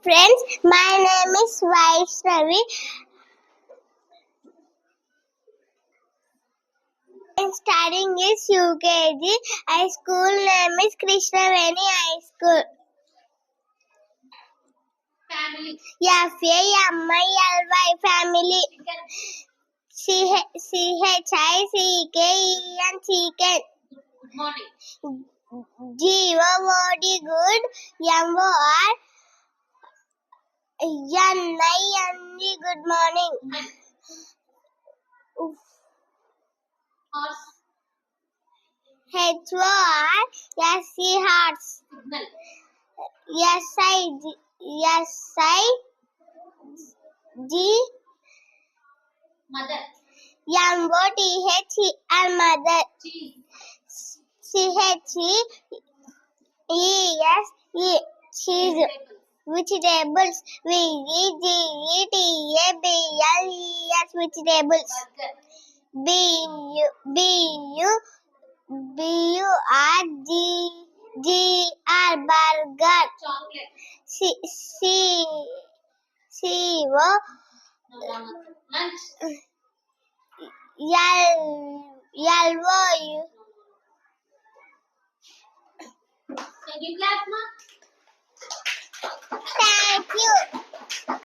Friends, my name is Vaishnavi. I'm studying is UKG. My school name is Krishnaveni High School. Family. FAMILY family. CHICKEN chicken. Good morning. GOOD good. MORNING good morning. Horse. HORSE hearts. Signal. SIG Mother. MOTHER mother. Cheese. CHEESE cheese. Vegetables. VEGETABLES vegetables. BURGER burger. Chocolate. CO Lunch. LOU. Can you clap, ma? Thank you.